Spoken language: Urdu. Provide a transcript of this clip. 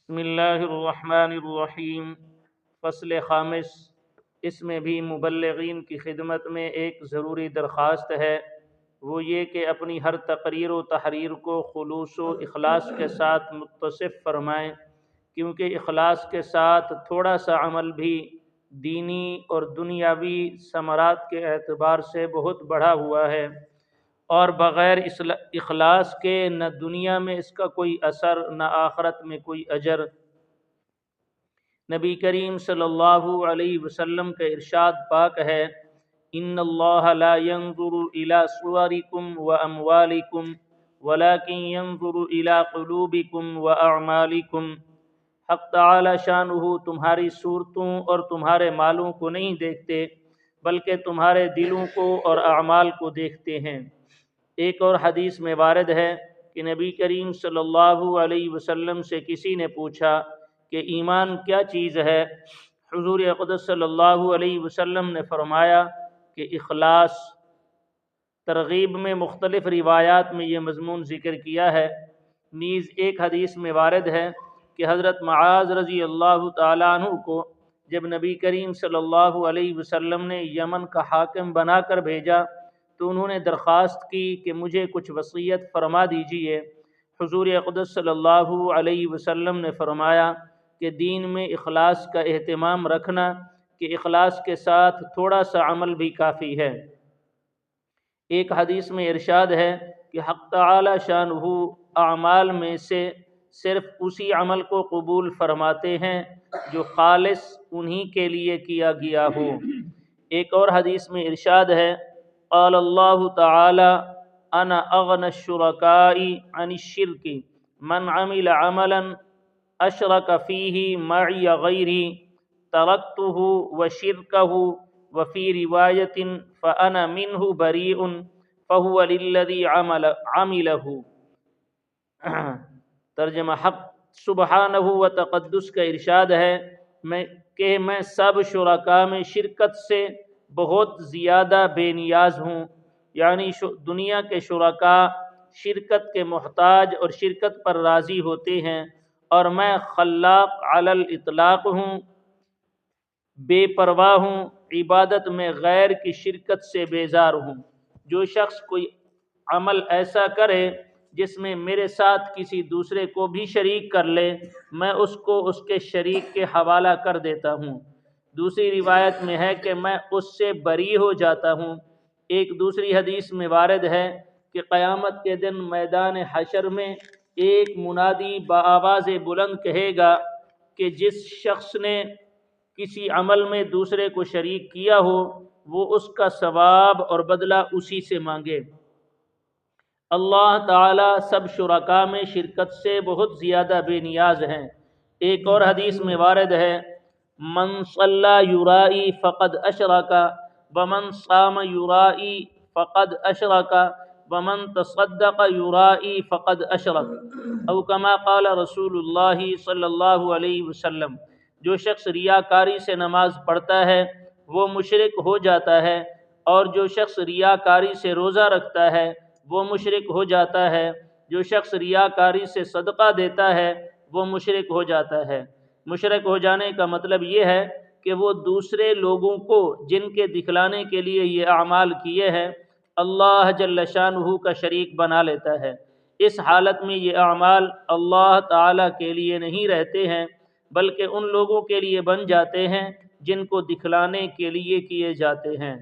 بسم اللہ الرحمن الرحیم۔ فصل خامس، اس میں بھی مبلغین کی خدمت میں ایک ضروری درخواست ہے، وہ یہ کہ اپنی ہر تقریر و تحریر کو خلوص و اخلاص کے ساتھ متصف فرمائیں، کیونکہ اخلاص کے ساتھ تھوڑا سا عمل بھی دینی اور دنیاوی ثمرات کے اعتبار سے بہت بڑھا ہوا ہے، اور بغیر اخلاص کے نہ دنیا میں اس کا کوئی اثر نہ آخرت میں کوئی اجر۔ نبی کریم صلی اللہ علیہ وسلم کا ارشاد پاک ہے، ان اللہ لا ينظر الى صورکم واموالکم ولكن ينظر الى قلوبکم واعمالکم۔ حق تعالی شانہ تمہاری صورتوں اور تمہارے مالوں کو نہیں دیکھتے، بلکہ تمہارے دلوں کو اور اعمال کو دیکھتے ہیں۔ ایک اور حدیث میں وارد ہے کہ نبی کریم صلی اللہ علیہ وسلم سے کسی نے پوچھا کہ ایمان کیا چیز ہے؟ حضور اقدس صلی اللہ علیہ وسلم نے فرمایا کہ اخلاص۔ ترغیب میں مختلف روایات میں یہ مضمون ذکر کیا ہے۔ نیز ایک حدیث میں وارد ہے کہ حضرت معاذ رضی اللہ تعالیٰ عنہ کو جب نبی کریم صلی اللہ علیہ وسلم نے یمن کا حاکم بنا کر بھیجا تو انہوں نے درخواست کی کہ مجھے کچھ وصیت فرما دیجئے۔ حضور اقدس صلی اللہ علیہ وسلم نے فرمایا کہ دین میں اخلاص کا اہتمام رکھنا، کہ اخلاص کے ساتھ تھوڑا سا عمل بھی کافی ہے۔ ایک حدیث میں ارشاد ہے کہ حق تعالی شانہ اعمال میں سے صرف اسی عمل کو قبول فرماتے ہیں جو خالص انہی کے لیے کیا گیا ہو۔ ایک اور حدیث میں ارشاد ہے، قال اللہ تعالی انا اغنى الشركاء عن الشرك من عمل عملا اشرك فيه معي غيري تركته وشركه وفي رواية فأنا منه بريء فهو للذي عمله۔ ترجمہ، حق سبحانہ و تقدس کا ارشاد ہے کہ میں سب شرکاء میں شرکت سے بہت زیادہ بے نیاز ہوں، یعنی دنیا کے شرکاء شرکت کے محتاج اور شرکت پر راضی ہوتے ہیں، اور میں خلاق علی الاطلاق ہوں، بے پرواہ ہوں، عبادت میں غیر کی شرکت سے بیزار ہوں۔ جو شخص کوئی عمل ایسا کرے جس میں میرے ساتھ کسی دوسرے کو بھی شریک کر لے، میں اس کو اس کے شریک کے حوالہ کر دیتا ہوں۔ دوسری روایت میں ہے کہ میں اس سے بری ہو جاتا ہوں۔ ایک دوسری حدیث میں وارد ہے کہ قیامت کے دن میدان حشر میں ایک منادی بآواز بلند کہے گا کہ جس شخص نے کسی عمل میں دوسرے کو شریک کیا ہو وہ اس کا ثواب اور بدلہ اسی سے مانگے۔ اللہ تعالی سب شرکاء میں شرکت سے بہت زیادہ بے نیاز ہیں۔ ایک اور حدیث میں وارد ہے، من صلی یرائی فقد اشرک ومن صام یرائی فقد اشرک ومن تصدق یرائی فقد اشرک، او کما قال رسول اللہ صلی اللہ علیہ وسلم۔ جو شخص ریاکاری سے نماز پڑھتا ہے وہ مشرک ہو جاتا ہے، اور جو شخص ریاکاری سے روزہ رکھتا ہے وہ مشرک ہو جاتا ہے، جو شخص ریاکاری سے صدقہ دیتا ہے وہ مشرک ہو جاتا ہے۔ مشرک ہو جانے کا مطلب یہ ہے کہ وہ دوسرے لوگوں کو جن کے دکھلانے کے لیے یہ اعمال کیے ہیں اللہ جل شانہ کا شریک بنا لیتا ہے۔ اس حالت میں یہ اعمال اللہ تعالی کے لیے نہیں رہتے ہیں، بلکہ ان لوگوں کے لیے بن جاتے ہیں جن کو دکھلانے کے لیے کیے جاتے ہیں۔